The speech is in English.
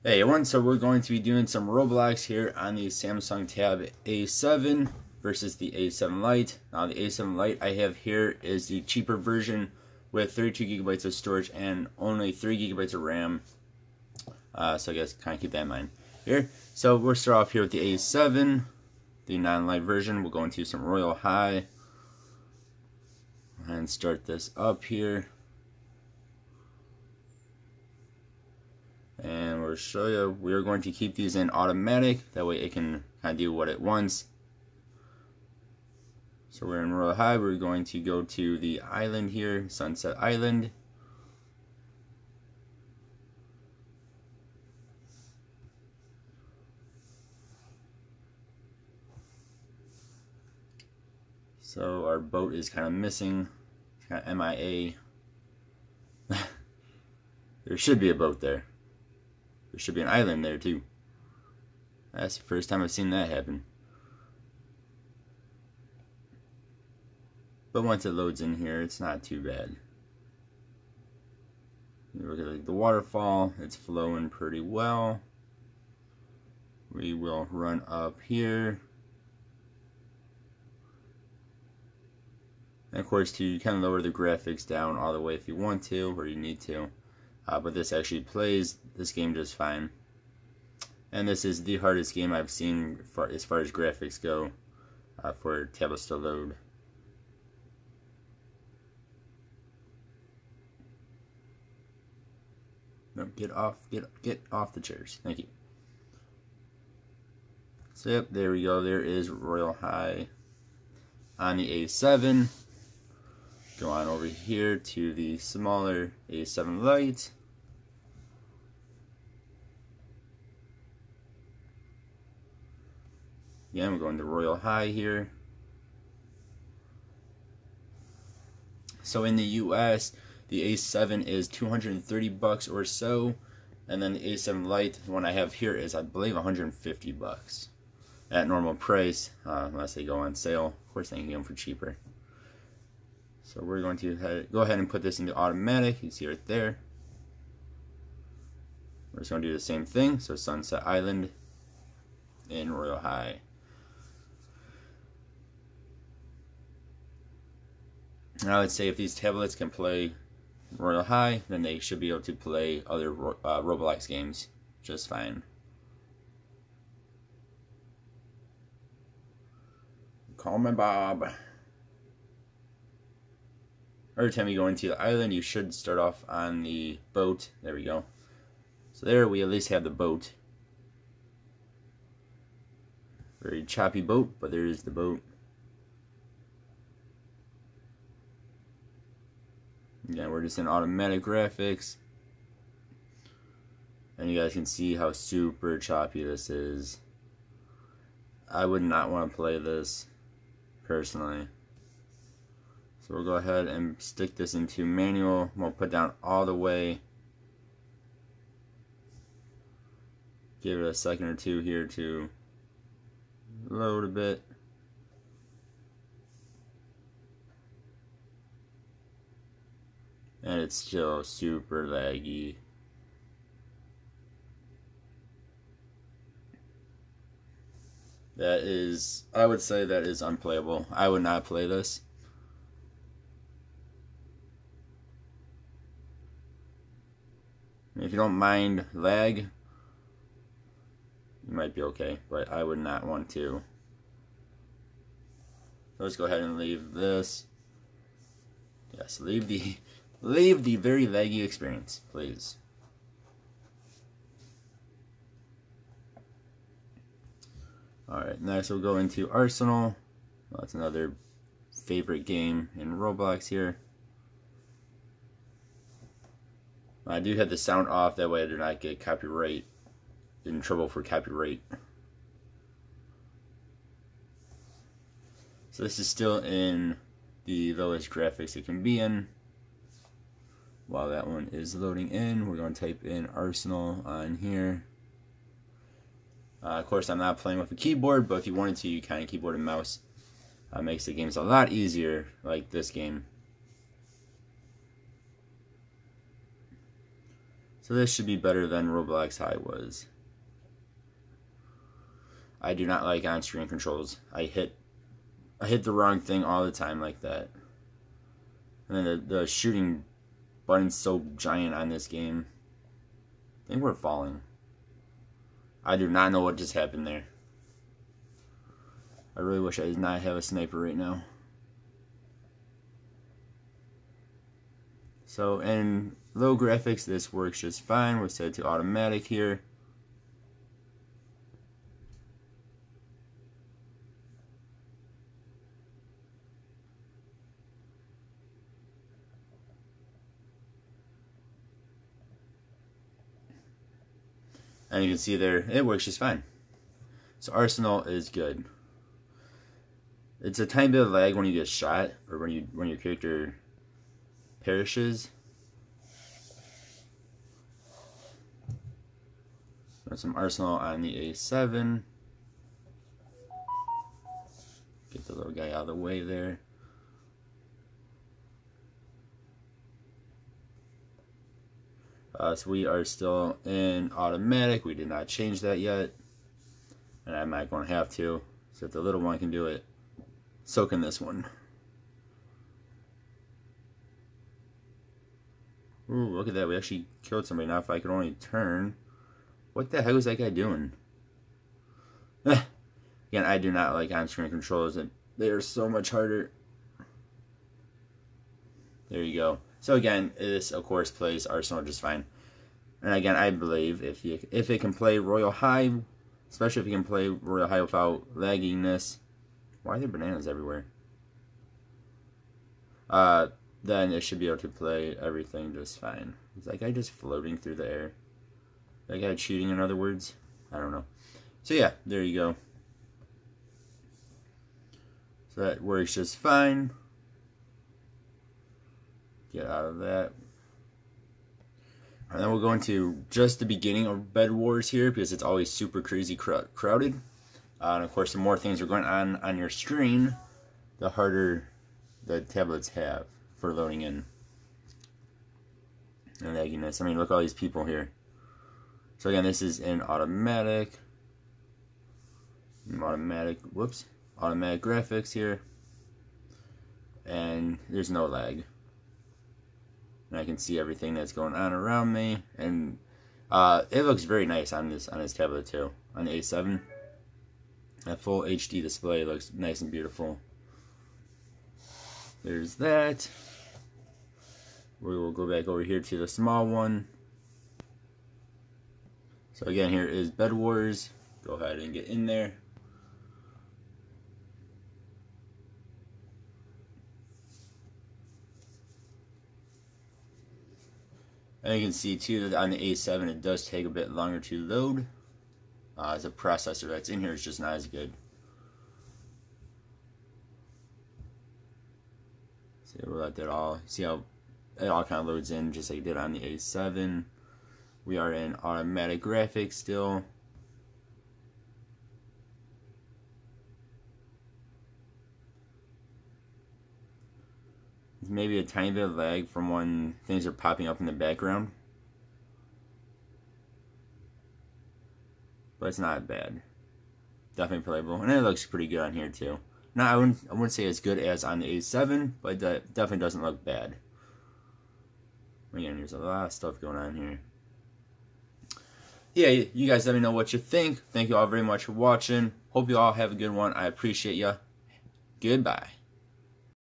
Hey everyone, so we're going to be doing some Roblox here on the Samsung Tab A7 versus the A7 Lite. Now the A7 Lite I have here is the cheaper version with 32 gigabytes of storage and only 3 gigabytes of RAM. So I guess kind of keep that in mind here. So we'll start off here with the A7, the non-Lite version. We'll go into some Royal High and start this up here. And we'll show you, we're going to keep these in automatic, that way it can kind of do what it wants. So we're in Royal High, we're going to go to the island here, Sunset Island. So our boat is kind of missing, it's kind of MIA. There should be a boat there. There should be an island there too. That's the first time I've seen that happen. But once it loads in here, it's not too bad. You look at the waterfall, it's flowing pretty well. We will run up here. And of course, you can lower the graphics down all the way if you want to, or you need to. But this actually plays this game just fine. And this is the hardest game I've seen as far as graphics go for tablets to load. No, get off the chairs. Thank you. So yep, there we go. There is Royal High on the A7. Go on over here to the smaller A7 Lite. Again, we're going to Royal High here. So in the US, the A7 is $230 or so, and then the A7 Lite, the one I have here, is I believe $150 at normal price, unless they go on sale. Of course, they can get them for cheaper. So we're going to go ahead and put this into automatic. You see right there. We're just going to do the same thing. So Sunset Island in Royal High. And I would say if these tablets can play Royal High, then they should be able to play other Roblox games just fine. Call me Bob. Every time you go into the island, you should start off on the boat. There we go. So there we at least have the boat. Very choppy boat, but there is the boat. Again, we're just in automatic graphics. And you guys can see how super choppy this is. I would not want to play this, personally. So we'll go ahead and stick this into manual. We'll put down all the way. Give it a second or two here to load a bit. And it's still super laggy. That is, I would say that is unplayable. I would not play this. If you don't mind lag, you might be okay, but I would not want to. So let's go ahead and leave this. Yes, leave the very laggy experience, please. Alright, next we'll go into Arsenal. Well, that's another favorite game in Roblox here. I do have the sound off, that way I do not get copyright, in trouble for copyright. So this is still in the lowest graphics it can be in. While that one is loading in, we're going to type in Arsenal on here. Of course, I'm not playing with a keyboard, but if you wanted to, you kind of keyboard and mouse. Makes the games a lot easier, like this game. So this should be better than Roblox High was. I do not like on-screen controls. I hit the wrong thing all the time like that. And then the shooting button's so giant on this game. I think we're falling. I do not know what just happened there. I really wish I did not have a sniper right now. So in low graphics, this works just fine. We're set to automatic here. And you can see there, it works just fine. So Arsenal is good. It's a tiny bit of lag when you get shot, or when your character perishes. Got some Arsenal on the A7. Get the little guy out of the way there. So we are still in automatic. We did not change that yet. And I'm not going to have to. So if the little one can do it, so can this one. Ooh, look at that. We actually killed somebody. Now if I could only turn. What the heck was that guy doing? Again, I do not like on-screen controls. They are so much harder. There you go. So again, this of course plays Arsenal just fine. And again, I believe if it can play Royal High, especially if you can play Royal High without lagginess. Why are there bananas everywhere? Then it should be able to play everything just fine. Is that guy just floating through the air? That guy cheating, in other words? I don't know. So yeah, there you go. So that works just fine. Get out of that. And then we'll go into just the beginning of Bed Wars here, because it's always super crazy crowded. And of course, the more things are going on your screen, the harder the tablets have for loading in. And lagginess. I mean, look at all these people here. So again, this is in automatic. Automatic graphics here. And there's no lag. And I can see everything that's going on around me, and it looks very nice on this tablet too, on the A7. That full HD display looks nice and beautiful. There's that. We will go back over here to the small one. So again, here is Bed Wars. Go ahead and get in there. And you can see too that on the A7 it does take a bit longer to load. The processor that's in here is just not as good. So we'll let that all, see how it all kind of loads in just like it did on the A7. We are in automatic graphics still. Maybe a tiny bit of lag from when things are popping up in the background. But it's not bad. Definitely playable. And it looks pretty good on here too. Now, I wouldn't say as good as on the A7, but that definitely doesn't look bad. Again, there's a lot of stuff going on here. Yeah, you guys let me know what you think. Thank you all very much for watching. Hope you all have a good one. I appreciate ya. Goodbye.